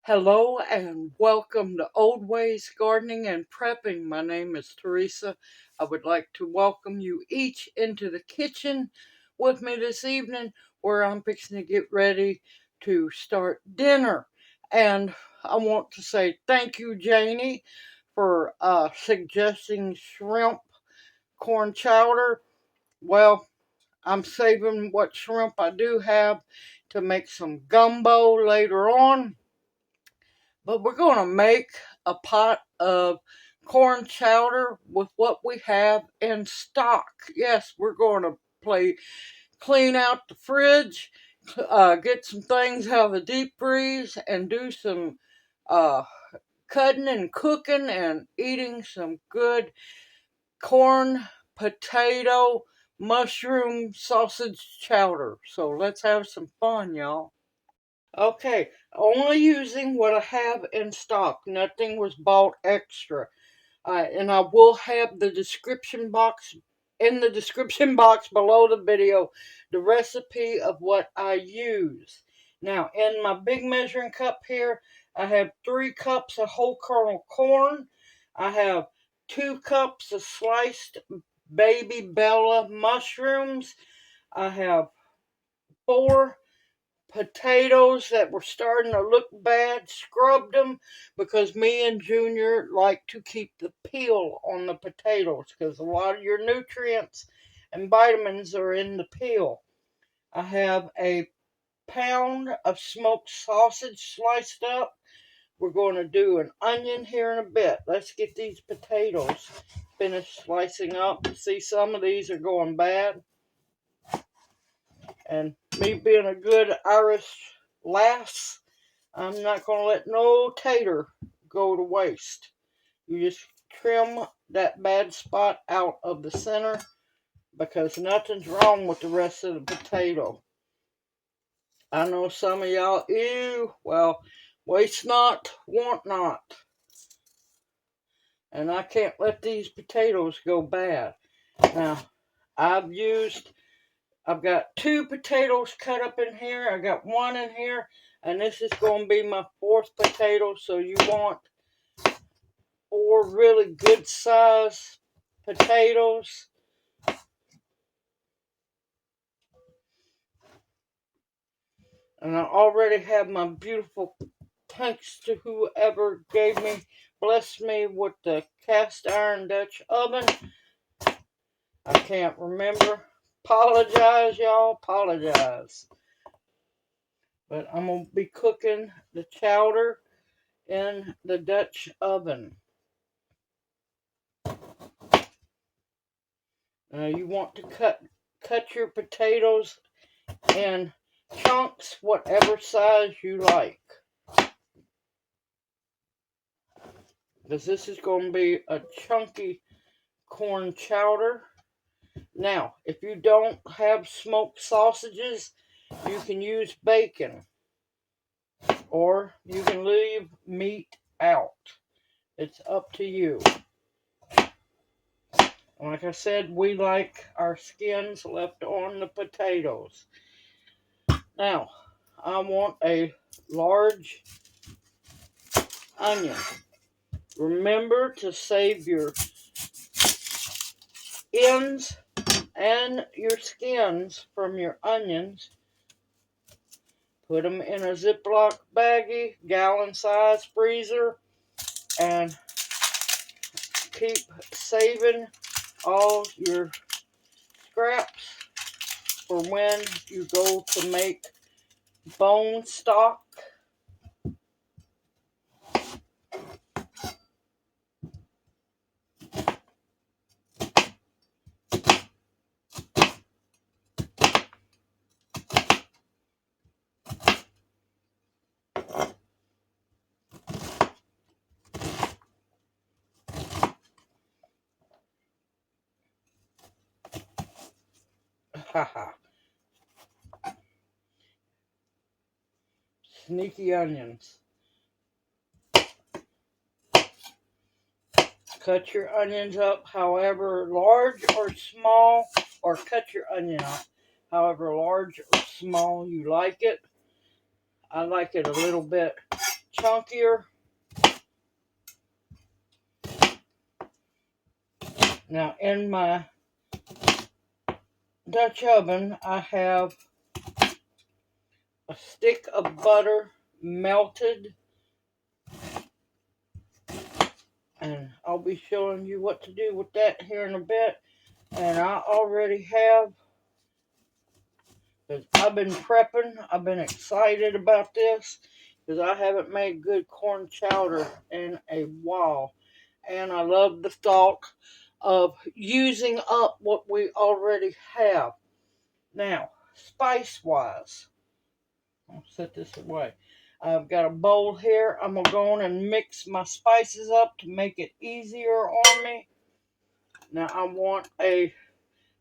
Hello and welcome to Old Ways Gardening and Prepping. My name is Teresa. I would like to welcome you each into the kitchen with me this evening where I'm fixing to get ready to start dinner. And I want to say thank you, Janie, for suggesting shrimp corn chowder. Well, I'm saving what shrimp I do have to make some gumbo later on. But we're going to make a pot of corn chowder with what we have in stock. Yes, we're going to clean out the fridge, get some things out of the deep freeze, and do some uh, cutting and cooking and eating some good corn, potato, mushroom, sausage chowder. So let's have some fun, y'all. Okay, only using what I have in stock. Nothing was bought extra. And I will have the description box in the description box below the video the recipe of what I use. Now, in my big measuring cup here, I have 3 cups of whole kernel corn. I have 2 cups of sliced baby Bella mushrooms. I have 4 potatoes that were starting to look bad, scrubbed them because me and Junior like to keep the peel on the potatoes because a lot of your nutrients and vitamins are in the peel. I have a pound of smoked sausage sliced up. We're going to do an onion here in a bit. Let's get these potatoes finished slicing up. See, some of these are going bad. And me being a good Irish lass, I'm not going to let no tater go to waste. You just trim that bad spot out of the center because nothing's wrong with the rest of the potato. I know some of y'all, ew, well, waste not, want not. And I can't let these potatoes go bad. Now, I've got 2 potatoes cut up in here. I got 1 in here. And this is going to be my 4th potato. So you want 4 really good size potatoes. And I already have my beautiful, thanks to whoever blessed me with the cast iron Dutch oven. I can't remember. Apologize, y'all. Apologize. But I'm going to be cooking the chowder in the Dutch oven. You want to cut your potatoes in chunks, whatever size you like. Because this is going to be a chunky corn chowder. Now, if you don't have smoked sausages, you can use bacon. Or you can leave meat out. It's up to you. Like I said, we like our skins left on the potatoes. Now, I want a large onion. Remember to save your ends and your skins from your onions. Put them in a Ziploc baggie, gallon size freezer, and keep saving all your scraps for when you go to make bone stock. Haha. Sneaky onions. Cut your onions up however large or small, or cut your onion up however large or small you like it. I like it a little bit chunkier. Now in my Dutch oven, I have a stick of butter melted, and I'll be showing you what to do with that here in a bit. And I already have, because I've been prepping, I've been excited about this, because I haven't made good corn chowder in a while. And I love the thought of using up what we already have. Now, spice-wise, I'll set this away. I've got a bowl here. I'm going to go on and mix my spices up to make it easier on me. Now, I want a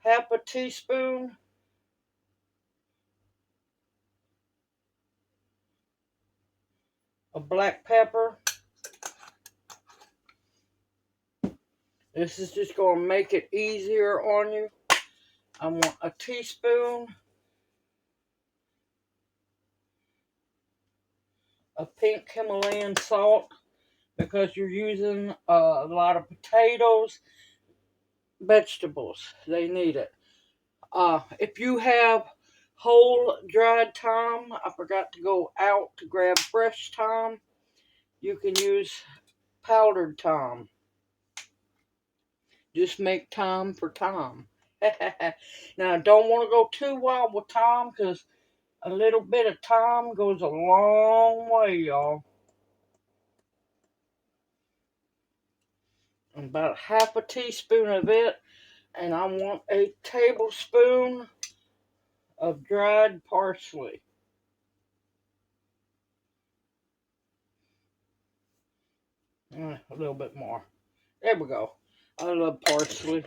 half a teaspoon of black pepper. This is just going to make it easier on you. I want a teaspoon of pink Himalayan salt, because you're using a lot of potatoes, vegetables. They need it. If you have whole dried thyme, I forgot to go out to grab fresh thyme. You can use powdered thyme. Just make thyme for thyme. Now, I don't want to go too wild with thyme, because a little bit of thyme goes a long way, y'all. About half a teaspoon of it, and I want a tablespoon of dried parsley. A little bit more. There we go. I love parsley.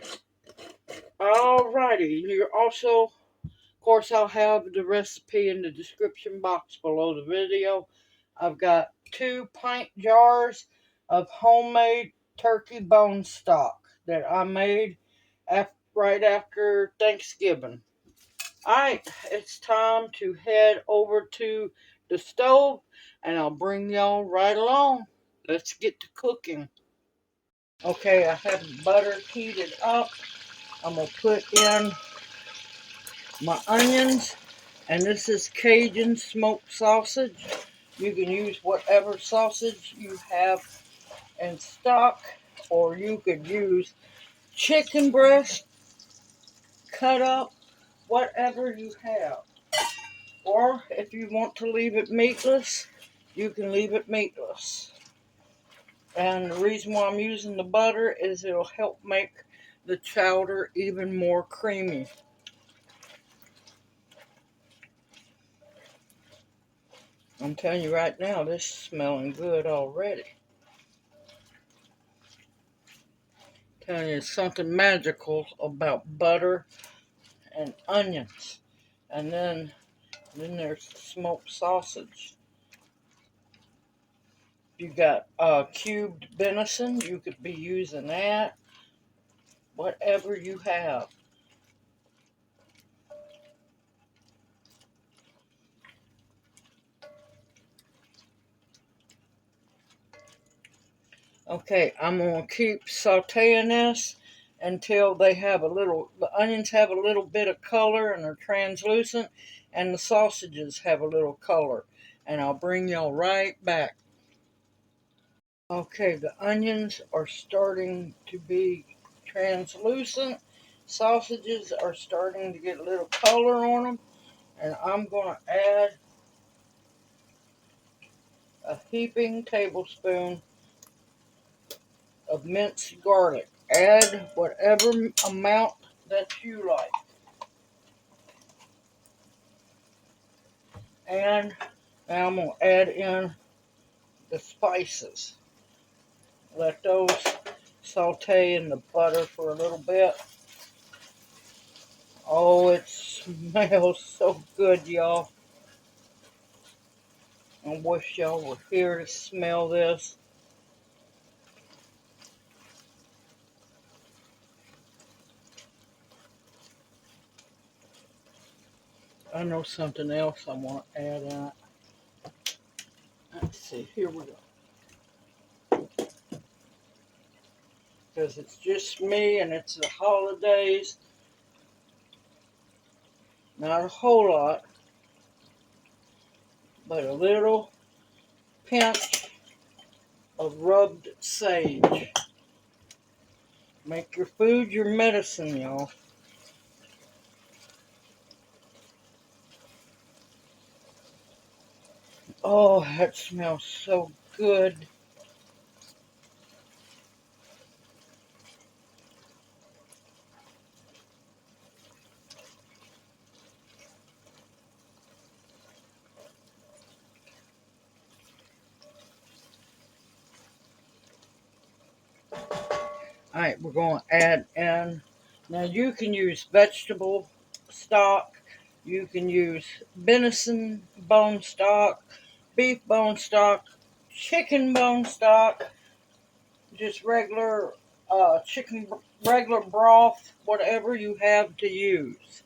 Alrighty, you're also, of course, I'll have the recipe in the description box below the video. I've got 2 pint jars of homemade turkey bone stock that I made right after Thanksgiving. Alright, it's time to head over to the stove, and I'll bring y'all right along. Let's get to cooking. Okay, I have the butter heated up. I'm going to put in my onions, and this is Cajun smoked sausage. You can use whatever sausage you have in stock, or you could use chicken breast cut up, whatever you have. Or if you want to leave it meatless, you can leave it meatless. And the reason why I'm using the butter is it'll help make the chowder even more creamy. I'm telling you right now, this is smelling good already. I'm telling you, it's something magical about butter and onions. And then there's the smoked sausage. You got cubed venison, you could be using that. Whatever you have. Okay, I'm going to keep sauteing this until they have the onions have a little bit of color and are translucent, and the sausages have a little color. And I'll bring y'all right back. Okay, the onions are starting to be translucent. Sausages are starting to get a little color on them. And I'm going to add a heaping tablespoon of minced garlic. Add whatever amount that you like. And now I'm going to add in the spices. Let those saute in the butter for a little bit. Oh, it smells so good, y'all. I wish y'all were here to smell this. I know something else I want to add in it. Let's see, here we go. Because it's just me and it's the holidays. Not a whole lot, but a little pinch of rubbed sage. Make your food your medicine, y'all. Oh, that smells so good. Alright, we're going to add in. Now, you can use vegetable stock. You can use venison bone stock, beef bone stock, chicken bone stock, just regular chicken, regular broth, whatever you have to use.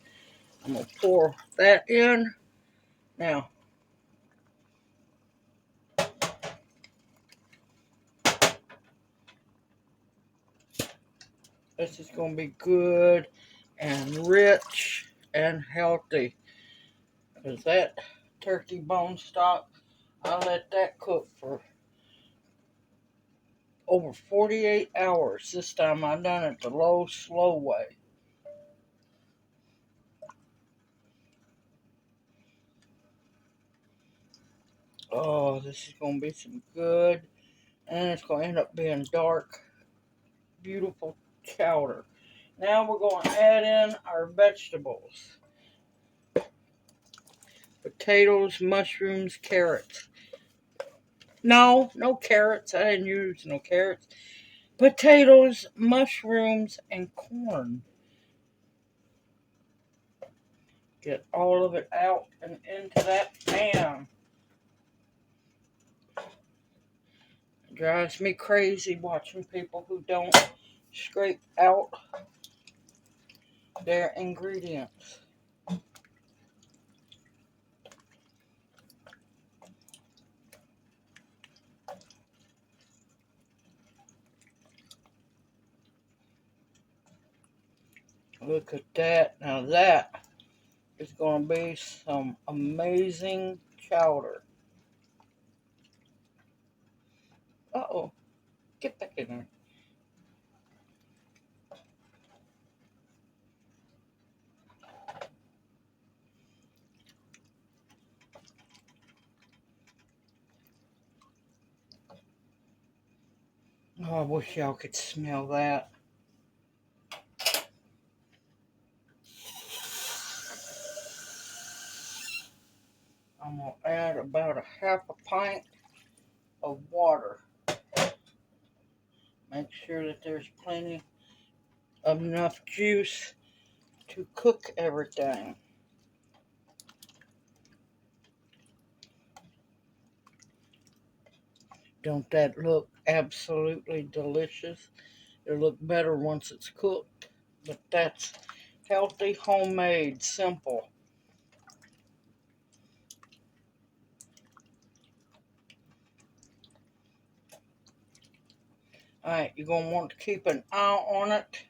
I'm going to pour that in. Now, this is going to be good and rich and healthy. Because that turkey bone stock, I let that cook for over 48 hours. This time I done it the low, slow way. Oh, this is going to be some good. And it's going to end up being dark, beautiful chowder. Now we're going to add in our vegetables. Potatoes, mushrooms, carrots. No carrots. I didn't use no carrots. Potatoes, mushrooms, and corn. Get all of it out and into that pan. It drives me crazy watching people who don't scrape out their ingredients. Look at that. Now that is going to be some amazing chowder. Uh-oh. Get back in there. Oh, I wish y'all could smell that. I'm going to add about a half a pint of water. Make sure that there's plenty of enough juice to cook everything. Don't that look absolutely delicious? It'll look better once it's cooked, but that's healthy, homemade, simple. Alright, you're going to want to keep an eye on it.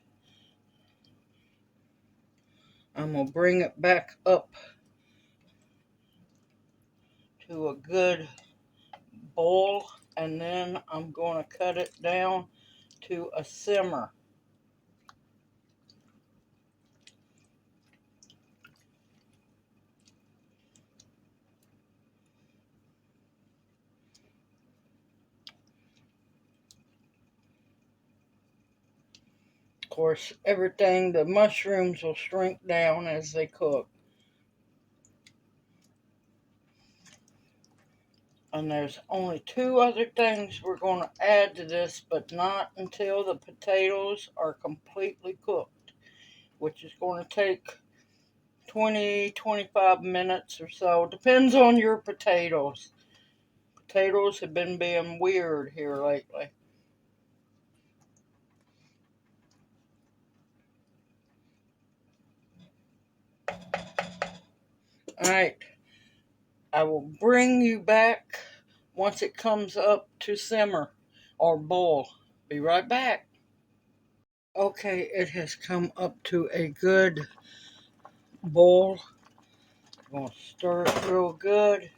I'm going to bring it back up to a good boil, and then I'm going to cut it down to a simmer. Of course, everything, the mushrooms will shrink down as they cook. And there's only two other things we're going to add to this, but not until the potatoes are completely cooked, which is going to take 20-25 minutes or so. Depends on your potatoes. Potatoes have been being weird here lately. Alright, I will bring you back once it comes up to simmer or boil. Be right back. Okay, it has come up to a good boil. I'm going to stir it real good.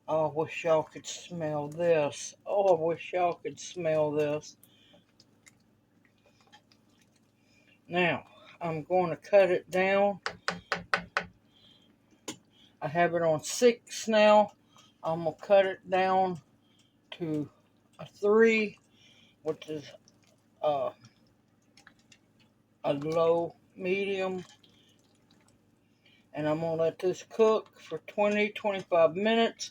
Oh, I wish y'all could smell this. Oh, I wish y'all could smell this. Now, I'm going to cut it down. I have it on 6 now. I'm going to cut it down to a 3, which is uh, a low medium. And I'm going to let this cook for 20-25 minutes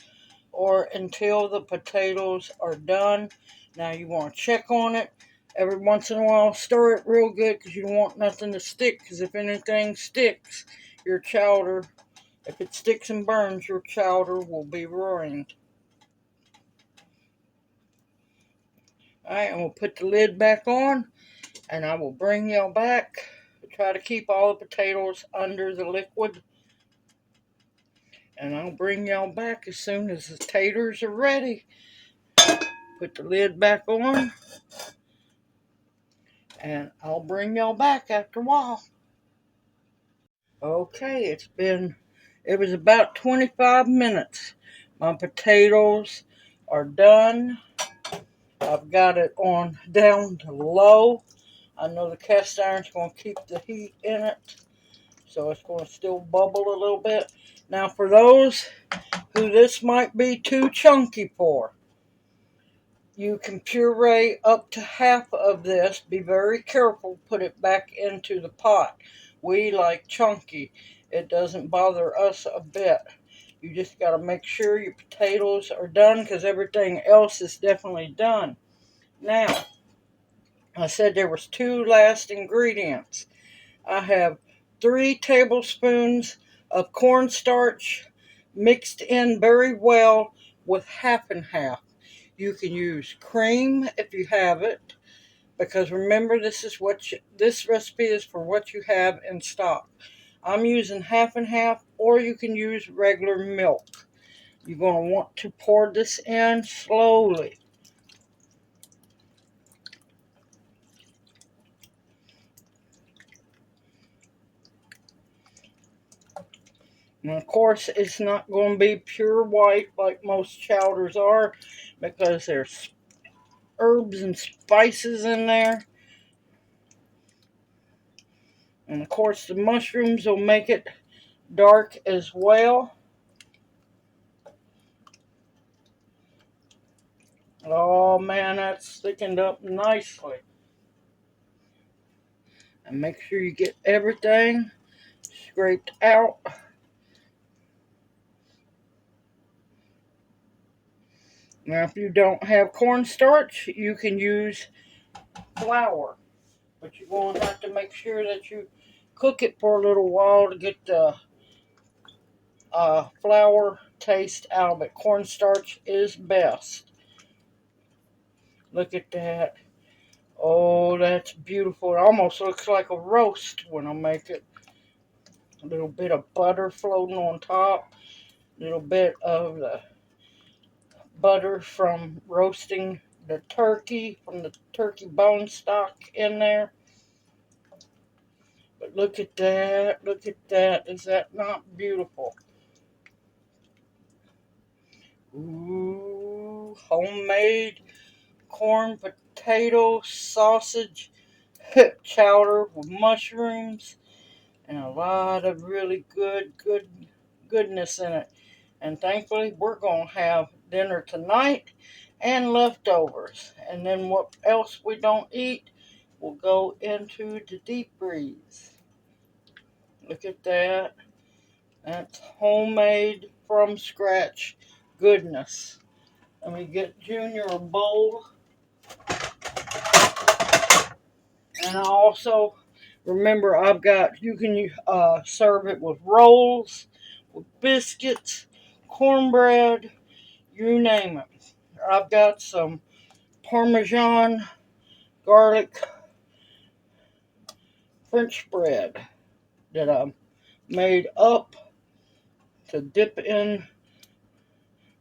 or until the potatoes are done. Now you want to check on it. Every once in a while, stir it real good because you don't want nothing to stick. Because if anything sticks, your chowder, if it sticks and burns, your chowder will be ruined. Alright, I'm going to put the lid back on and I will bring y'all back. Try to keep all the potatoes under the liquid. And I'll bring y'all back as soon as the taters are ready. Put the lid back on. And I'll bring y'all back after a while. Okay, it was about 25 minutes. My potatoes are done. I've got it on down to low. I know the cast iron's going to keep the heat in it, so it's going to still bubble a little bit. Now, for those who this might be too chunky for, you can puree up to half of this. Be very careful. Put it back into the pot. We like chunky. It doesn't bother us a bit. You just got to make sure your potatoes are done because everything else is definitely done. Now, I said there was 2 last ingredients. I have 3 tablespoons of cornstarch mixed in very well with half and half. You can use cream if you have it, because remember this recipe is for what you have in stock. I'm using half and half, or you can use regular milk. You're going to want to pour this in slowly. And of course, it's not going to be pure white like most chowders are, because there's herbs and spices in there. And of course, the mushrooms will make it dark as well. Oh man, that's thickened up nicely. And make sure you get everything scraped out. Now, if you don't have cornstarch, you can use flour. But you're going to have to make sure that you cook it for a little while to get the flour taste out of it. Cornstarch is best. Look at that. Oh, that's beautiful. It almost looks like a roast when I make it. A little bit of butter floating on top. A little bit of the butter from roasting the turkey, from the turkey bone stock in there. But look at that. Look at that. Is that not beautiful? Ooh, homemade corn, potato, sausage, chowder with mushrooms, and a lot of really goodness in it. And thankfully, we're going to have dinner tonight and leftovers. And then what else we don't eat will go into the deep freeze. Look at that. That's homemade from scratch goodness. Let me get Junior a bowl. And I also remember you can serve it with rolls, with biscuits, cornbread, you name it. I've got some Parmesan garlic French bread that I made up to dip in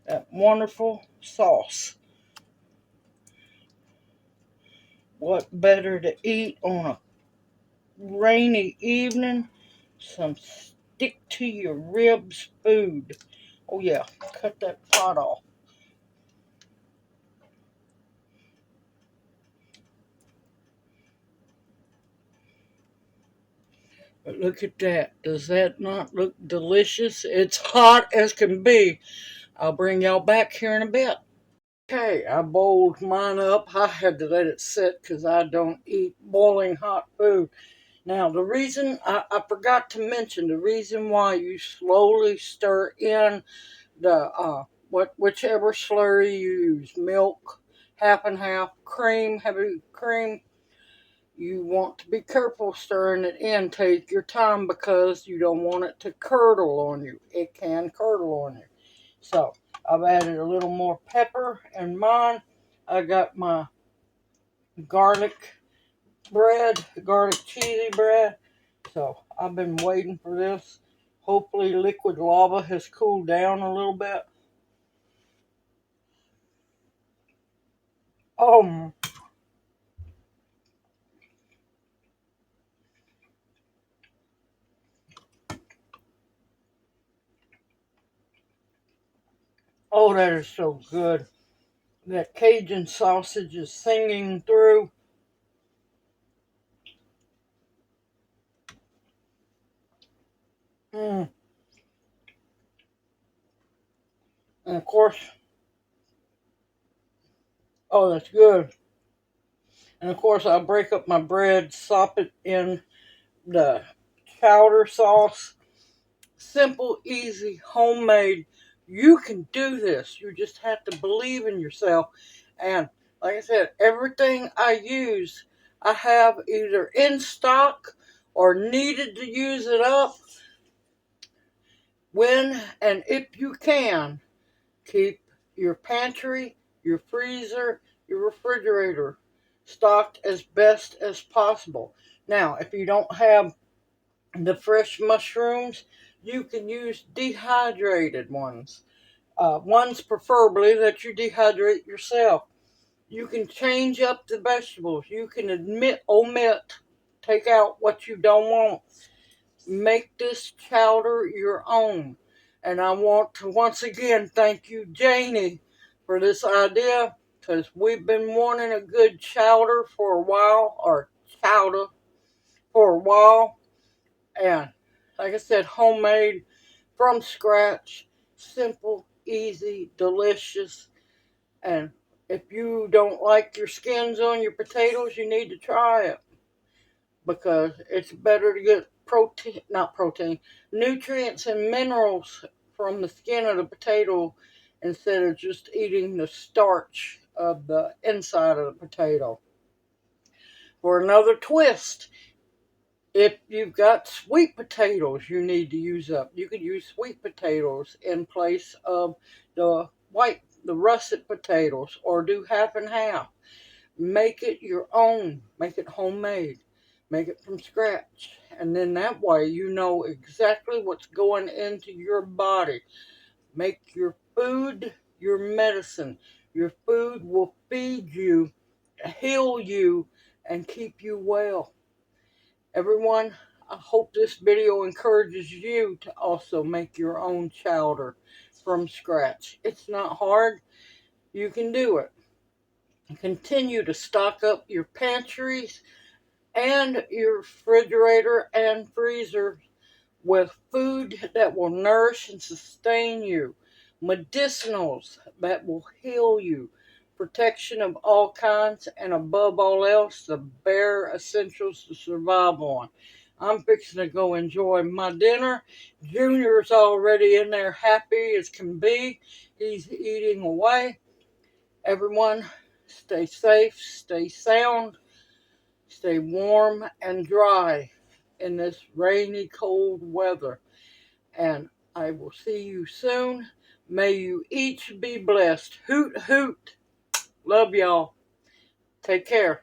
that wonderful sauce. What better to eat on a rainy evening? Some stick to your ribs food. Oh yeah, cut that pot off. But look at that. Does that not look delicious? It's hot as can be. I'll bring y'all back here in a bit. Okay, I bowled mine up. I had to let it sit because I don't eat boiling hot food. Now, the reason I forgot to mention the reason why you slowly stir in the whichever slurry you use, milk, half and half, cream, heavy cream. You want to be careful stirring it in. Take your time because you don't want it to curdle on you. It can curdle on you. So I've added a little more pepper in mine. I got my garlic bread, garlic cheesy bread. So I've been waiting for this. Hopefully liquid lava has cooled down a little bit. Oh, oh, that is so good. That Cajun sausage is singing through. Mm. And of course, oh, that's good. And of course, I break up my bread, sop it in the chowder sauce. Simple, easy, homemade. You can do this. You just have to believe in yourself. And like I said, everything I use, I have either in stock or needed to use it up when and if you can. Keep your pantry, your freezer, your refrigerator stocked as best as possible. Now, if you don't have the fresh mushrooms, you can use dehydrated ones. Ones preferably that you dehydrate yourself. You can change up the vegetables. You can omit, take out what you don't want. Make this chowder your own. And I want to once again thank you, Janie, for this idea because we've been wanting a good chowder for a while, or chowder for a while. And like I said, homemade from scratch, simple, easy, delicious. And if you don't like your skins on your potatoes, you need to try it because it's better to get nutrients and minerals from the skin of the potato instead of just eating the starch of the inside of the potato. For another twist, if you've got sweet potatoes you need to use up, you could use sweet potatoes in place of the russet potatoes, or do half and half. Make it your own, make it homemade, make it from scratch. And then that way you know exactly what's going into your body. Make your food your medicine. Your food will feed you, heal you, and keep you well. Everyone, I hope this video encourages you to also make your own chowder from scratch. It's not hard. You can do it. Continue to stock up your pantries and your refrigerator and freezer with food that will nourish and sustain you, medicinals that will heal you, protection of all kinds, and above all else, the bare essentials to survive on. I'm fixing to go enjoy my dinner. Junior's already in there happy as can be. He's eating away. Everyone, stay safe, stay sound, stay warm and dry in this rainy, cold weather. And I will see you soon. May you each be blessed. Hoot, hoot. Love y'all. Take care.